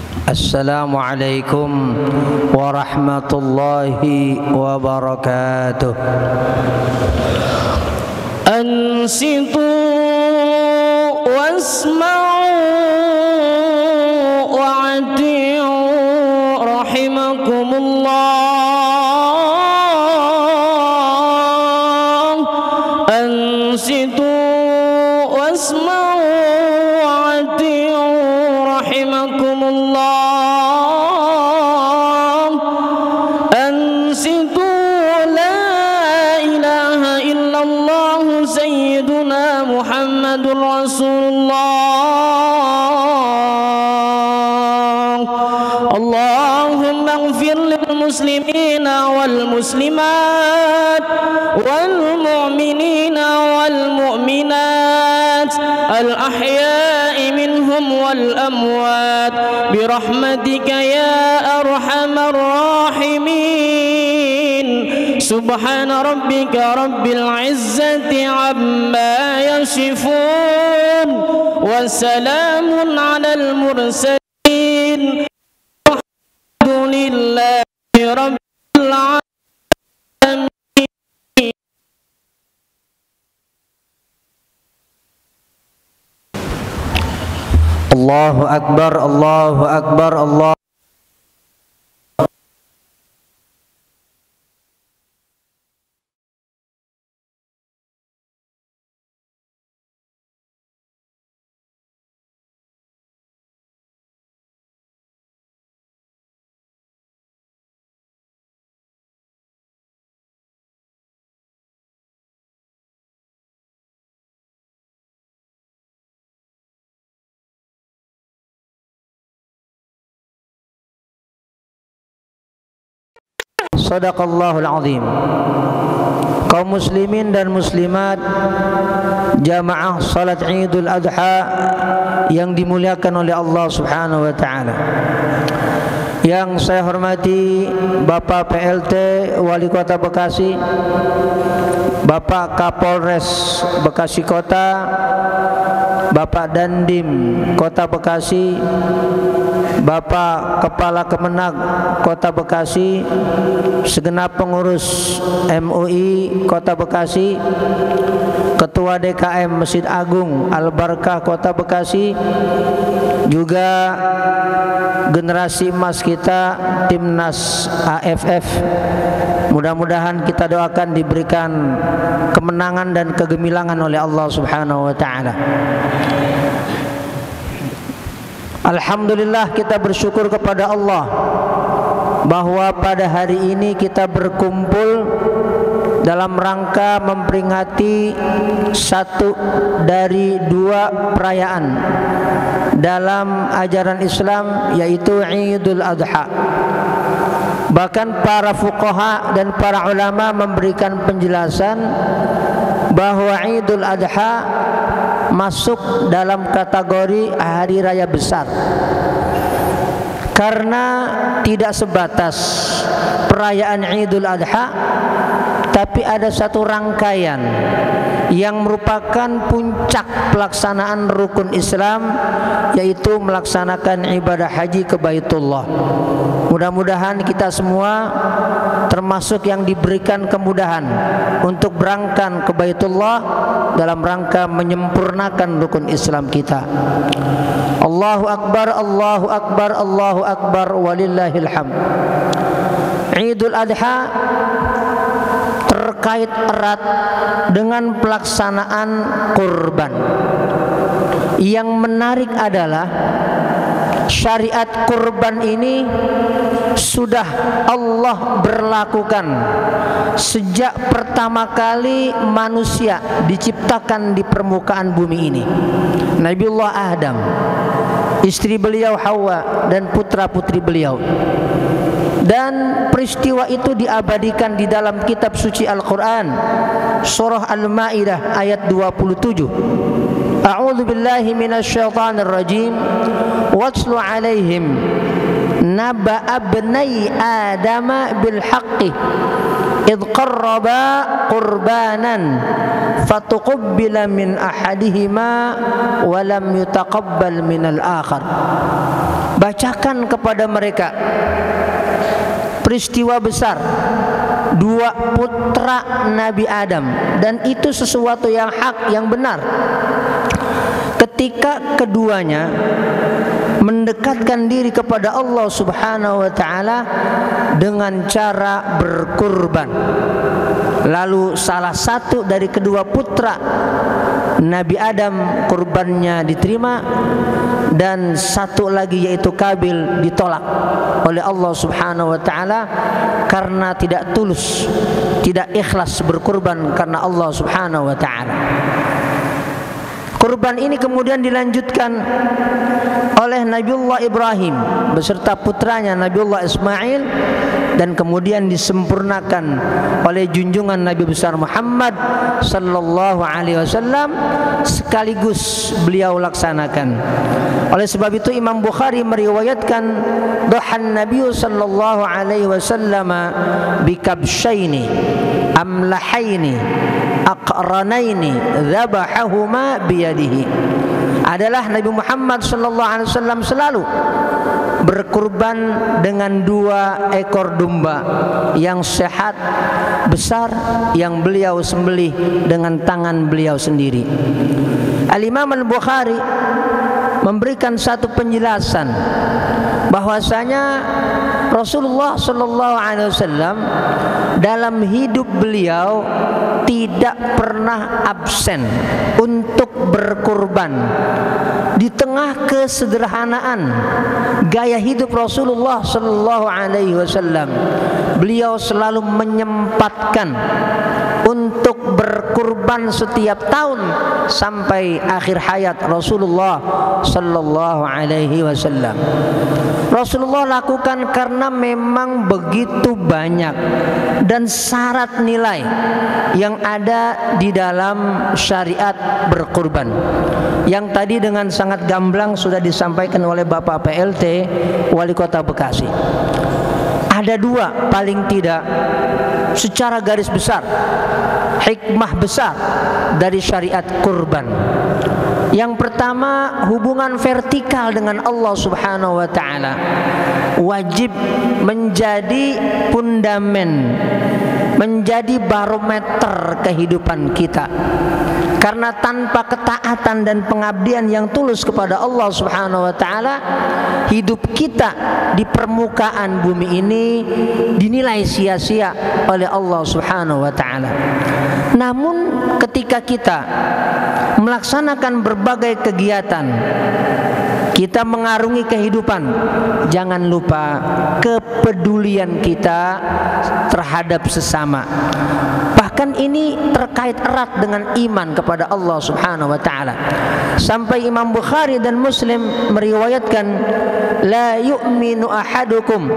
Assalamualaikum warahmatullahi wabarakatuh. Ansitu wasma'u wa'ati'u rahimakumullah. Ansitu wasma'u wa'ati'u rahimakumullah. Muhammadur Rasulullah. Allahumma ighfir lil muslimina wal muslimat wal mu'minina wal mu'minat al ahya'i minhum wal amwat bi rahmatika ya arhamar rahimin. Subhana rabbika rabbil izzati amma yasifun wa salamun alal mursalin walhamdulillahi rabbil alamin. Allahu akbar, Allahu akbar, Allah. Sadaqallahul azim. Kaum muslimin dan muslimat jamaah salat Idul Adha yang dimuliakan oleh Allah Subhanahu wa taala. Yang saya hormati Bapak PLT Wali Kota Bekasi, Bapak Kapolres Bekasi Kota, Bapak Dandim Kota Bekasi, Bapak Kepala Kemenag Kota Bekasi, segenap pengurus MUI Kota Bekasi, Ketua DKM Masjid Agung Al-Barkah Kota Bekasi, juga generasi emas kita Timnas AFF. Mudah-mudahan kita doakan diberikan kemenangan dan kegemilangan oleh Allah Subhanahu wa taala. Alhamdulillah, kita bersyukur kepada Allah bahwa pada hari ini kita berkumpul dalam rangka memperingati satu dari dua perayaan dalam ajaran Islam, yaitu Idul Adha. Bahkan para fuqaha dan para ulama memberikan penjelasan bahwa Idul Adha masuk dalam kategori hari raya besar, karena tidak sebatas perayaan Idul Adha, tapi ada satu rangkaian yang merupakan puncak pelaksanaan rukun Islam, yaitu melaksanakan ibadah haji ke Baitullah. Mudah-mudahan kita semua termasuk yang diberikan kemudahan untuk berangkat ke Baitullah dalam rangka menyempurnakan rukun Islam kita. Allahu Akbar, Allahu Akbar, Allahu Akbar, walillahil hamd. Idul Adha terkait erat dengan pelaksanaan kurban. Yang menarik adalah syariat kurban ini sudah Allah berlakukan sejak pertama kali manusia diciptakan di permukaan bumi ini. Nabiullah Adam, istri beliau Hawa, dan putra-putri beliau. Dan peristiwa itu diabadikan di dalam kitab suci Al-Quran, surah Al-Ma'idah ayat 27. A'udzu billahi minasyaitonir rajim. Watslu 'alaihim naba abnai adama bil haqqi idh qarraba qurbanan fatuqabbala min ahadihima wa lam yutaqabbal minal akhar. Baca bacakan kepada mereka peristiwa besar dua putra Nabi Adam, dan itu sesuatu yang hak, yang benar. Ketika keduanya mendekatkan diri kepada Allah Subhanahu wa taala dengan cara berkurban. Lalu salah satu dari kedua putra Nabi Adam kurbannya diterima, dan satu lagi yaitu Kabil ditolak oleh Allah Subhanahu wa taala karena tidak tulus, tidak ikhlas berkurban karena Allah Subhanahu wa taala. Kurban ini kemudian dilanjutkan oleh Nabiullah Ibrahim beserta putranya Nabiullah Ismail, dan kemudian disempurnakan oleh junjungan Nabi besar Muhammad sallallahu alaihi wasallam, sekaligus beliau laksanakan. Oleh sebab itu Imam Bukhari meriwayatkan dohan Nabi sallallahu alaihi wasallam bikabshaini amlahaini aqranaini dzabahahuma biyadihi. Adalah Nabi Muhammad sallallahu alaihi wasallam selalu berkurban dengan dua ekor domba yang sehat besar yang beliau sembelih dengan tangan beliau sendiri. Al-Imam Al-Bukhari memberikan satu penjelasan bahwasanya Rasulullah sallallahu alaihi wasallam dalam hidup beliau tidak pernah absen untuk berkurban. Di tengah kesederhanaan gaya hidup Rasulullah sallallahu alaihi wasallam, beliau selalu menyempatkan untuk berkurban setiap tahun sampai akhir hayat Rasulullah sallallahu alaihi wasallam. Rasulullah lakukan karena memang begitu banyak dan syarat nilai yang ada di dalam syariat berkurban, yang tadi dengan sangat gamblang sudah disampaikan oleh Bapak PLT Wali Kota Bekasi. Ada dua paling tidak secara garis besar hikmah besar dari syariat kurban. Yang pertama, hubungan vertikal dengan Allah Subhanahu wa taala wajib menjadi pundamen, menjadi barometer kehidupan kita. Karena tanpa ketaatan dan pengabdian yang tulus kepada Allah Subhanahu wa taala, hidup kita di permukaan bumi ini dinilai sia-sia oleh Allah Subhanahu wa taala. Namun ketika kita melaksanakan berbagai kegiatan, kita mengarungi kehidupan, jangan lupa kepedulian kita terhadap sesama. Bahkan ini terkait erat dengan iman kepada Allah Subhanahu wa taala. Sampai Imam Bukhari dan Muslim meriwayatkan, la yu'minu ahadukum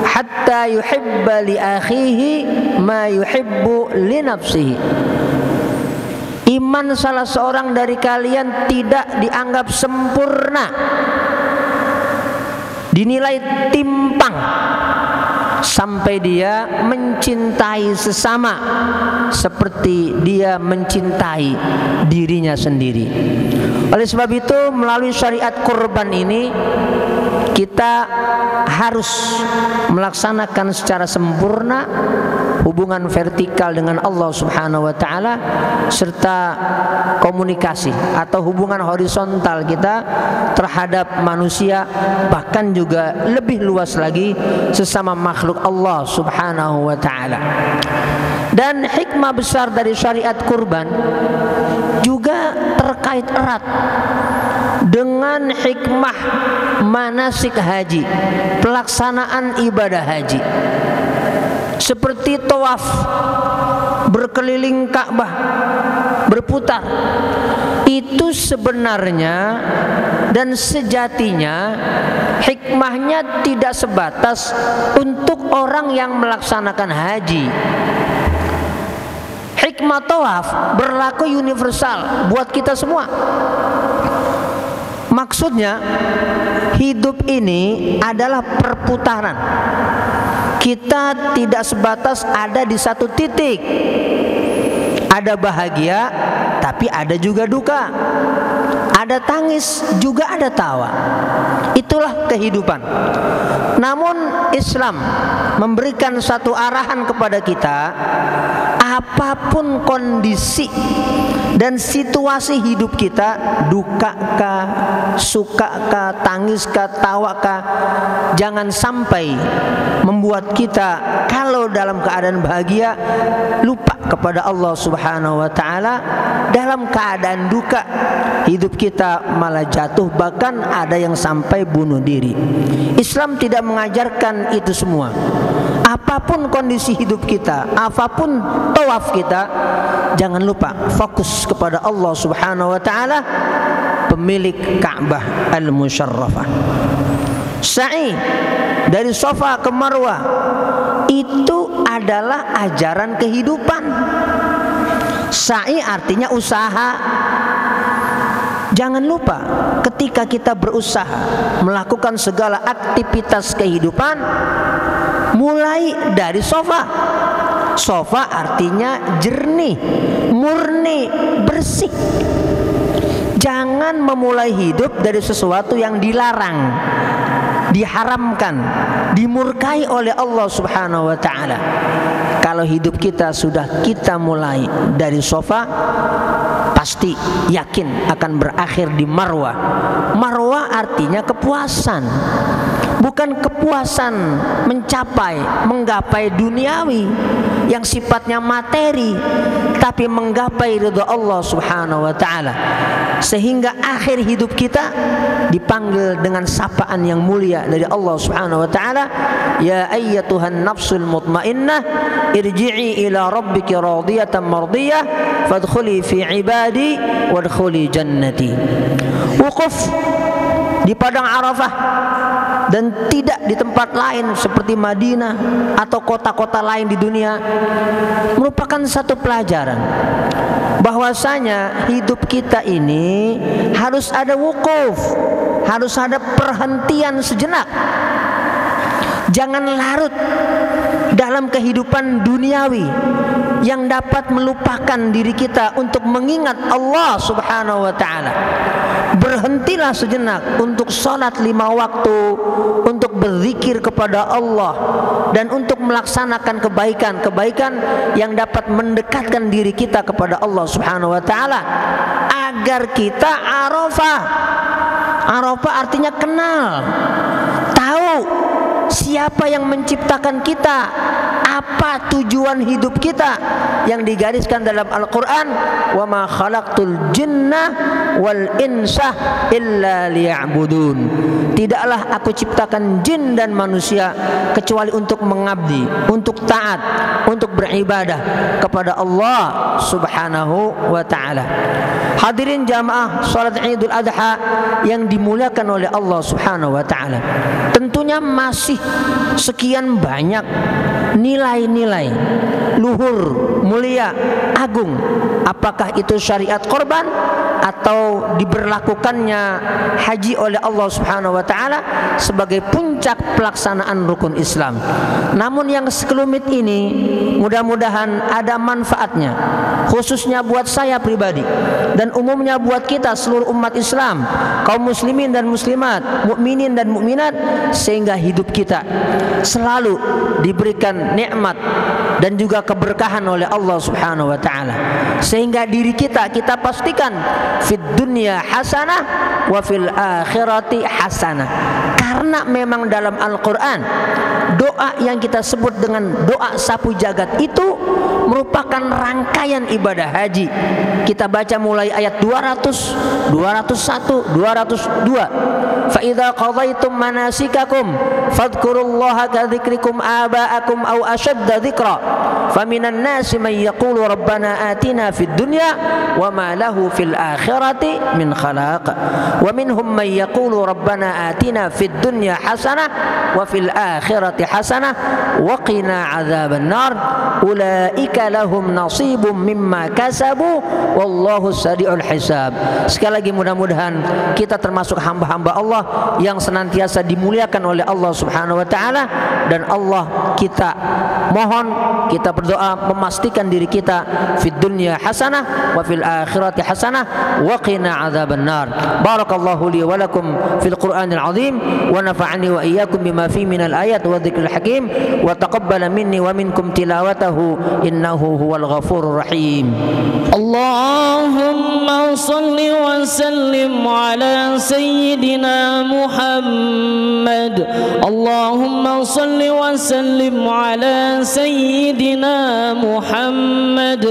hatta yuhibba li akhihi ma yuhibbu li nafsihi. Iman salah seorang dari kalian tidak dianggap sempurna, dinilai timpang sampai dia mencintai sesama seperti dia mencintai dirinya sendiri. Oleh sebab itu, melalui syariat kurban ini kita harus melaksanakan secara sempurna hubungan vertikal dengan Allah Subhanahu wa taala, serta komunikasi atau hubungan horizontal kita terhadap manusia, bahkan juga lebih luas lagi sesama makhluk Allah Subhanahu wa taala. Dan hikmah besar dari syariat kurban juga terkait erat dengan hikmah manasik haji, pelaksanaan ibadah haji. Seperti tawaf, berkeliling Ka'bah, berputar, itu sebenarnya dan sejatinya hikmahnya tidak sebatas untuk orang yang melaksanakan haji. Hikmah tawaf berlaku universal buat kita semua. Maksudnya, hidup ini adalah perputaran. Kita tidak sebatas ada di satu titik. Ada bahagia, tapi ada juga duka. Ada tangis, juga ada tawa. Itulah kehidupan. Namun Islam memberikan satu arahan kepada kita, apapun kondisi dan situasi hidup kita, duka kah, suka kah, tangis kah, tawa kah, jangan sampai membuat kita kalau dalam keadaan bahagia lupa kepada Allah Subhanahu wa taala. Dalam keadaan duka hidup kita malah jatuh, bahkan ada yang sampai bunuh diri. Islam tidak mengajarkan itu semua. Apapun kondisi hidup kita, apapun tawaf kita, jangan lupa fokus kepada Allah Subhanahu wa taala, pemilik Ka'bah al-Musyarrafah. Sa'i dari Safa ke Marwah itu adalah ajaran kehidupan. Sa'i artinya usaha. Jangan lupa ketika kita berusaha melakukan segala aktivitas kehidupan, mulai dari Safa. Safa artinya jernih, murni, bersih. Jangan memulai hidup dari sesuatu yang dilarang, diharamkan, dimurkai oleh Allah Subhanahu wa taala. Kalau hidup kita sudah kita mulai dari Safa, pasti yakin akan berakhir di Marwah. Marwah artinya kepuasan. Bukan kepuasan menggapai duniawi yang sifatnya materi, tapi menggapai ridha Allah Subhanahu wa taala. Sehingga akhir hidup kita dipanggil dengan sapaan yang mulia dari Allah Subhanahu wa taala, ya ayyatuhan nafsul mutmainnah irji'i ila rabbiki radiyatan mardiyah fadkhuli fi ibadi wadkhuli jannati. Wukuf di padang Arafah dan tidak di tempat lain seperti Madinah atau kota-kota lain di dunia merupakan satu pelajaran bahwasanya hidup kita ini harus ada wukuf, harus ada perhentian sejenak. Jangan larut dalam kehidupan duniawi yang dapat melupakan diri kita untuk mengingat Allah Subhanahu wa taala. Berhentilah sejenak untuk sholat 5 waktu, untuk berzikir kepada Allah, dan untuk melaksanakan kebaikan-kebaikan yang dapat mendekatkan diri kita kepada Allah Subhanahu wa taala, agar kita Arafah. Arafah artinya kenal, tahu siapa yang menciptakan kita, apa tujuan hidup kita yang digariskan dalam Al-Quran, wa ma khalaqtul jinna wal insa illa liya'budun. Tidaklah aku ciptakan jin dan manusia kecuali untuk mengabdi, untuk taat, untuk beribadah kepada Allah Subhanahu wa ta'ala. Hadirin jamaah salat Idul Adha yang dimuliakan oleh Allah Subhanahu wa ta'ala, tentunya masih sekian banyak nilai-nilai luhur, mulia, agung. Apakah itu syariat korban atau diberlakukannya haji oleh Allah Subhanahu wa taala sebagai puncak pelaksanaan rukun Islam. Namun yang sekelumit ini mudah-mudahan ada manfaatnya, khususnya buat saya pribadi dan umumnya buat kita seluruh umat Islam, kaum muslimin dan muslimat, mukminin dan mukminat, sehingga hidup kita selalu diberikan nikmat dan juga keberkahan oleh Allah Subhanahu wa taala, sehingga diri kita pastikan fid dunya hasanah wa fil akhirati hasanah. Karena memang dalam Al-Quran doa yang kita sebut dengan doa sapu jagat itu merupakan rangkaian ibadah haji. Kita baca mulai ayat 200, 201, 202. Fa idza qadaitum manasikakum fadhkurullaha ka dzikrikum aba'akum aw ashadda dzikra. Faminan nasi man yaqulu rabbana atina fid dunya wa ma lahu fil akhirati min khalaq. Wa minhum man yaqulu rabbana atina fid dunya hasanah wa fil akhirati hasanah wa qina adzaban nar. Ulaika lahum nasibum mimma kasabu wallahu sari'ul hisab. Sekali lagi mudah-mudahan kita termasuk hamba-hamba Allah yang senantiasa dimuliakan oleh Allah Subhanahu wa taala, dan Allah kita mohon, kita berdoa memastikan diri kita fid dunya hasanah wa fil akhirati hasanah wa qina adzabannar. Barakallahu li wa lakum fil Qur'anil azim wa nafa'ani wa iyyakum bima fi minal ayat wa dzikril hakim wa taqabbala minni wa minkum tilawatahu innahu huwal ghafurur rahim. Allahumma salli wa sallim ala sayyidina Muhammad. Allahumma salli wa sallim ala sayyidina Muhammad.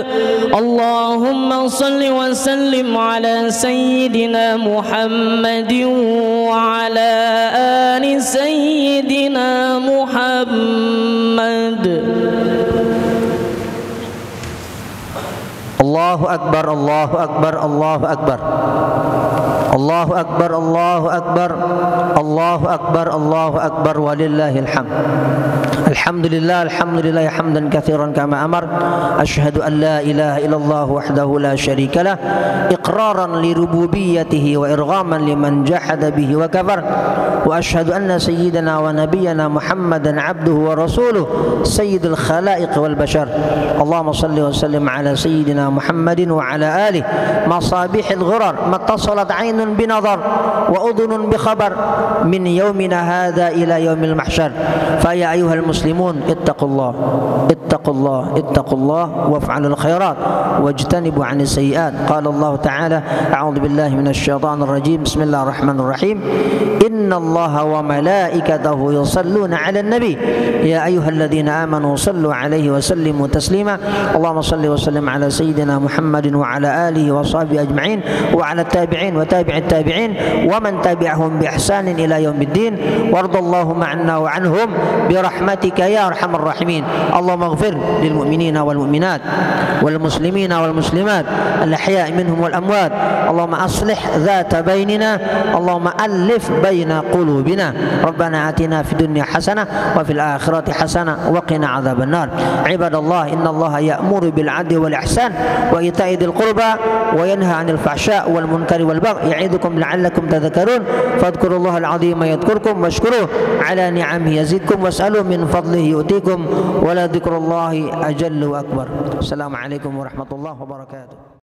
Allahumma salli wa sallim ala sayyidina Muhammad wa ala ali sayyidina Muhammad. Allahu akbar, Allahu akbar, Allahu akbar. Allahu akbar, Allahu akbar, Allahu akbar, Allahu akbar, walillahil hamd. Alhamdulillah, alhamdulillah hamdan katsiran kama amar. Asyhadu an la ilaha illallah wahdahu la syarika lah, iqraran li rububiyyatihi wa irghaman liman jahada bihi wa kafar. Wa asyhadu anna sayyidana wa nabiyyana Muhammadan abduhu wa rasuluh sayyidul khalaiq wal bashar. Allahumma salli wa sallim ala sayyidina Muhammadin wa ala alihi masabihil ghurar mattasalat 'ainun binadhar wa udhunun bi khabar min yaumina hadha ila yaumil mahsyar. Fa ya ayyuhal muslimun ittaqullah ittaqullah ittaqullah waf'alul khairat wajtanibu 'anis sayyi'at. Qala Allah ta'ala a'udzu billahi minasy syaithanir rajim. Bismillahirrahmanirrahim. Innallaha wa malaikatahu yusalluna 'alan nabi ya ayyuhalladzina amanu sallu 'alaihi wa sallimu taslima. Allahumma salli wa sallim ala sayyidina Muhammadin wa ala alihi wa sahbihi ajma'in wa ala tabi'in wa tabi'it tabi'in wa man tabi'ahum bi ihsanin ila yaumiddin wardallahu ma'anna wa 'anhum bi rahmatika ya arhamar rahimin. Allahumma ighfir lil mu'minina wal mu'minat wal muslimina wal muslimat al ahya'i minhum wal amwat. Allahumma aslih dhata bainina, Allahumma alif baina qulubina. Rabbana atina fid dunya hasanah wa fil akhirati hasanah wa qina adzabannar. Ibadallah, innallaha ya'muru bil 'adli wal ihsan wa ita'i dzil qurba wa yanha 'anil fahsya' wal munkari wal baghi ya'idukum la'allakum tadhakkarun. Fadhkurullaha al-'azima yadhkurkum washkuruhu 'ala ni'amihi yazidkum was'aluhu min fadlihi yu'tikum wa la dzikrullahi ajallu akbar. Assalamualaikum warahmatullahi wabarakatuh.